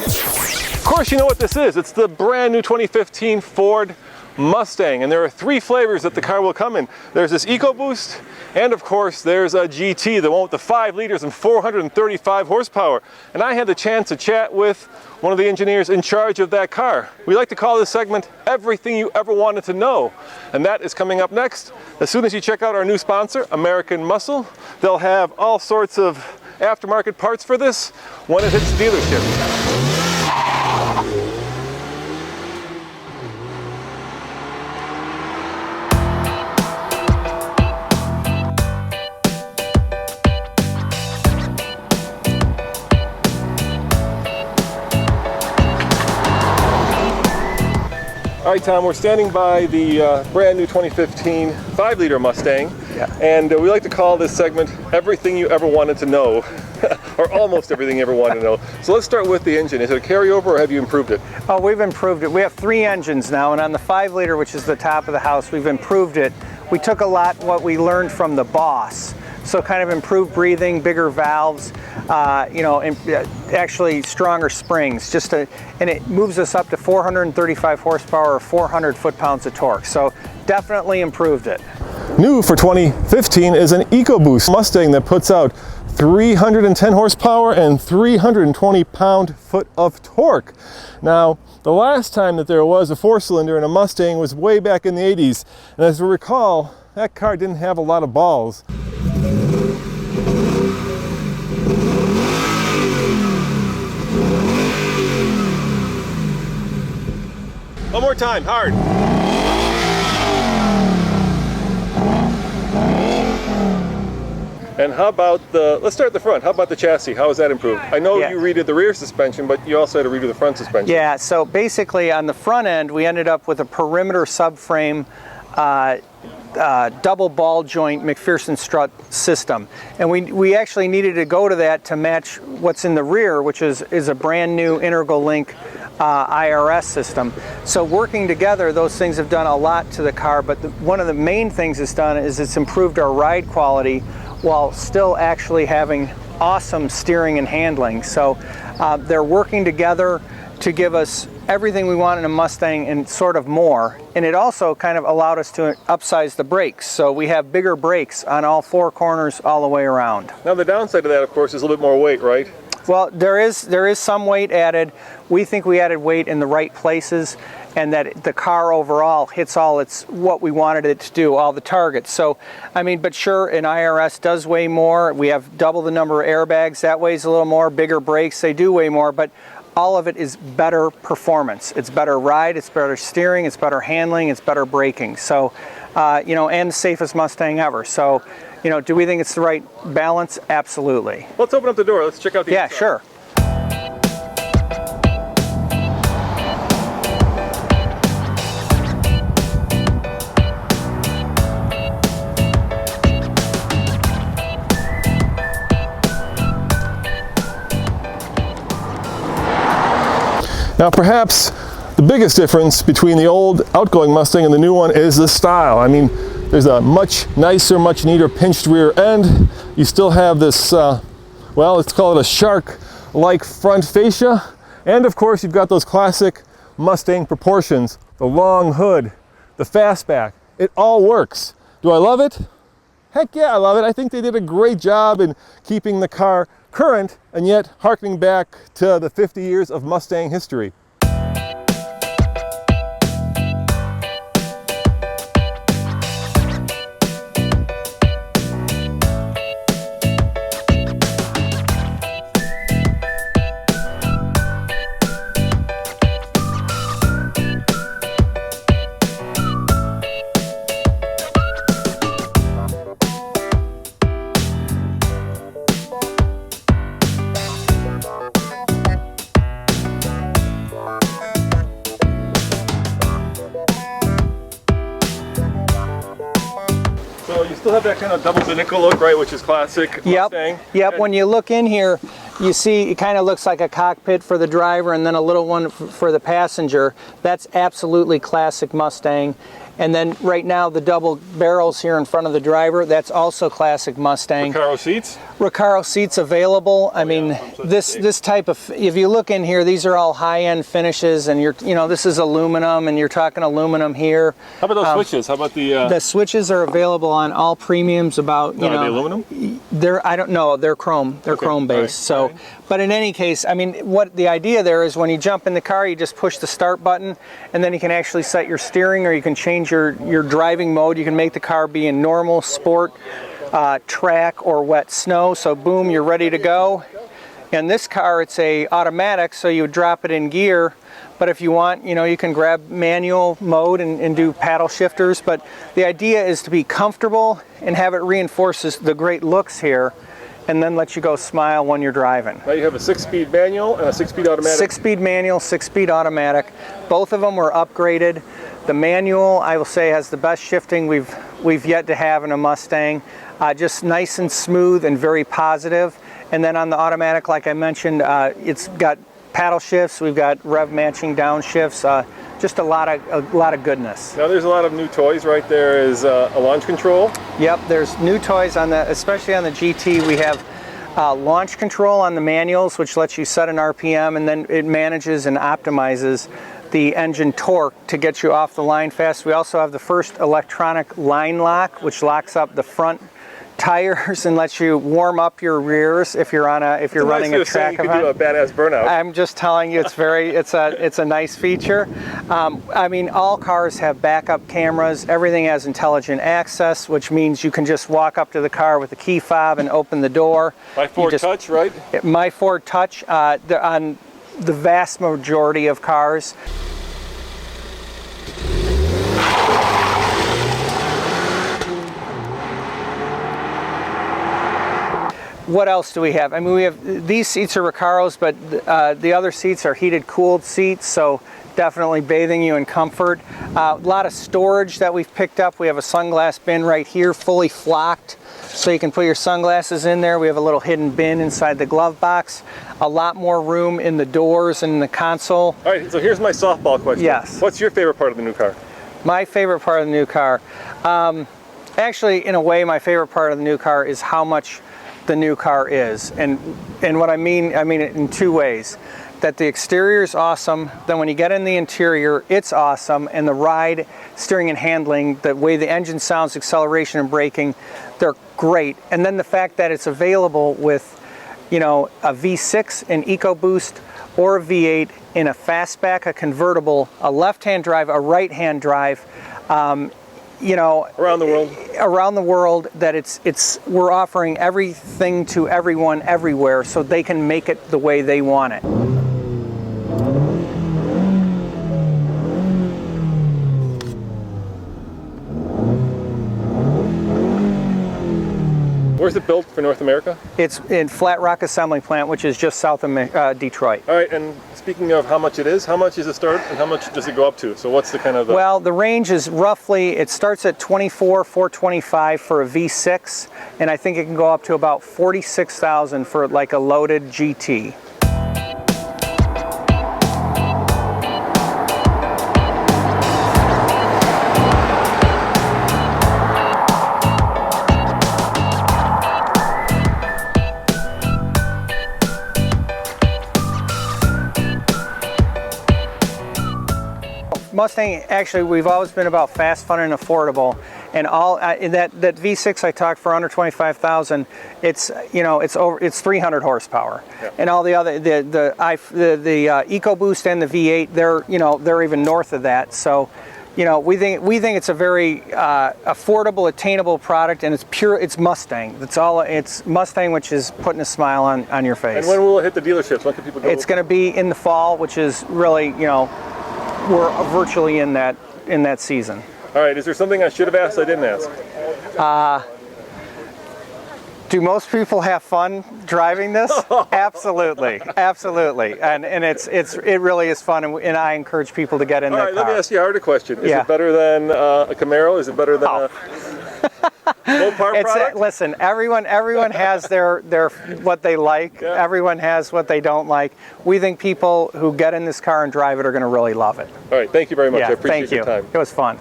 Of course, you know what this is. It's the brand new 2015 Ford Mustang, and there are three flavors that the car will come in. There's this EcoBoost, and of course there's a GT, the one with the 5 liters and 435 horsepower. And I had the chance to chat with one of the engineers in charge of that car. We like to call this segment Everything You Ever Wanted to Know, and that is coming up next. As soon as you check out our new sponsor, American Muscle, they'll have all sorts of aftermarket parts for this when it hits the dealership. All right, Tom, we're standing by the brand new 2015 5-liter Mustang, and we like to call this segment Everything You Ever Wanted to Know, or almost everything you ever wanted to know. So let's start with the engine. Is it a carryover or have you improved it? Oh, we've improved it. We have 3 engines now, and on the 5-liter, which is the top of the house, we've improved it. We took a lot what we learned from the Boss. So kind of improved breathing, bigger valves, you know, and actually stronger springs, and it moves us up to 435 horsepower or 400 foot-pounds of torque. So definitely improved it. New for 2015 is an EcoBoost Mustang that puts out 310 horsepower and 320 pound-foot of torque. Now, the last time that there was a 4-cylinder in a Mustang was way back in the 80s, and as we recall, that car didn't have a lot of balls. One more time, hard. And how about let's start at the front. How about the chassis? How has that improved? I know you redid the rear suspension, but you also had to redo the front suspension. Yeah, so basically on the front end, we ended up with a perimeter subframe double ball joint McPherson strut system, and we actually needed to go to that to match what's in the rear, which is a brand new integral link IRS system. So working together, those things have done a lot to the car, but one of the main things it's done is it's improved our ride quality while still actually having awesome steering and handling. So they're working together to give us everything we want in a Mustang and sort of more. And it also kind of allowed us to upsize the brakes. So we have bigger brakes on all 4 corners all the way around. Now the downside of that, of course, is a little bit more weight, right? Well, there is some weight added. We think we added weight in the right places, and that the car overall hits all what we wanted it to do, all the targets. So, I mean, but sure, an IRS does weigh more. We have double the number of airbags. That weighs a little more. Bigger brakes, they do weigh more, but all of it is better performance. It's better ride, it's better steering, it's better handling, it's better braking. So, you know, and the safest Mustang ever. So, you know, do we think it's the right balance? Absolutely. Let's open up the door. Let's check out the inside. Yeah, sure. Now perhaps the biggest difference between the old outgoing Mustang and the new one is the style. I mean, there's a much nicer, much neater pinched rear end. You still have this, well, let's call it a shark-like front fascia. And of course, you've got those classic Mustang proportions, the long hood, the fastback. It all works. Do I love it? Heck yeah, I love it. I think they did a great job in keeping the car current and yet harkening back to the 50 years of Mustang history. So you still have that kind of double binnacle look, right, which is classic Mustang? Yep. When you look in here, you see it kind of looks like a cockpit for the driver and then a little one for the passenger. That's absolutely classic Mustang. And then right now the double barrels here in front of the driver, that's also classic Mustang. Recaro seats? Recaro seats available. I mean, this type of, if you look in here, these are all high-end finishes, and this is aluminum, and you're talking aluminum here. How about those switches? How about the switches are available on all premiums about, are they aluminum? I don't know, they're chrome. They're chrome based. All right. But in any case, I mean, what the idea there is when you jump in the car, you just push the start button, and then you can actually set your steering, or you can change your driving mode. You can make the car be in normal, sport, track, or wet snow. So boom, you're ready to go. In this car, it's a automatic, so you would drop it in gear. But if you want, you can grab manual mode and do paddle shifters. But the idea is to be comfortable and have it reinforces the great looks here, and then let you go smile when you're driving. Now you have a 6-speed manual and a 6-speed automatic. 6-speed manual, 6-speed automatic. Both of them were upgraded. The manual, I will say, has the best shifting we've yet to have in a Mustang. Just nice and smooth and very positive. And then on the automatic, like I mentioned, it's got paddle shifts. We've got rev matching downshifts. Just a lot of goodness. Now there's a lot of new toys. Right there is a launch control. Yep, there's new toys on especially on the GT. We have launch control on the manuals, which lets you set an RPM, and then it manages and optimizes the engine torque to get you off the line fast. We also have the first electronic line lock, which locks up the front tires and lets you warm up your rears if you're running a track event. You could do a badass burnout. I'm just telling you, it's a nice feature. I mean, all cars have backup cameras. Everything has intelligent access, which means you can just walk up to the car with a key fob and open the door. My Ford Touch, right? My Ford Touch on the vast majority of cars. What else do we have? I mean, we have, these seats are Recaros, but the other seats are heated, cooled seats, so definitely bathing you in comfort. A lot of storage that we've picked up. We have a sunglass bin right here, fully flocked, so you can put your sunglasses in there. We have a little hidden bin inside the glove box. A lot more room in the doors and in the console. All right, so here's my softball question. Yes. What's your favorite part of the new car? My favorite part of the new car? Actually, in a way, my favorite part of the new car is how much the new car is, and what I mean it in two ways. That the exterior is awesome, then when you get in the interior, it's awesome, and the ride, steering and handling, the way the engine sounds, acceleration and braking, they're great. And then the fact that it's available with, a V6, an EcoBoost, or a V8 in a fastback, a convertible, a left-hand drive, a right-hand drive, around the world, that we're offering everything to everyone everywhere so they can make it the way they want it. Where's it built for North America? It's in Flat Rock Assembly Plant, which is just south of Detroit. All right, and speaking of how much it is a start, and how much does it go up to? So what's the kind of... Well, the range is roughly, it starts at $24,425 for a V6, and I think it can go up to about $46,000 for like a loaded GT. Mustang, actually, we've always been about fast, fun, and affordable. And all in that V6 I talked for under 25,000, it's it's 300 horsepower. Yeah. And all the other the EcoBoost and the V8, they're even north of that. So, we think it's a very affordable, attainable product, and it's Mustang. It's Mustang, which is putting a smile on your face. And when will it hit the dealerships? When can people go? It's going to be in the fall, which is really, we're virtually in that season. All right, is there something I should have asked I didn't ask? Do most people have fun driving this? Absolutely, absolutely, and it really is fun, and I encourage people to get in that car. Let me ask you a harder question. Is it better than a Camaro? Is it better than Mopar product? Listen, everyone has their what they like. Yeah. Everyone has what they don't like. We think people who get in this car and drive it are going to really love it. All right, thank you very much. Yeah, I appreciate thank you. your time. It was fun.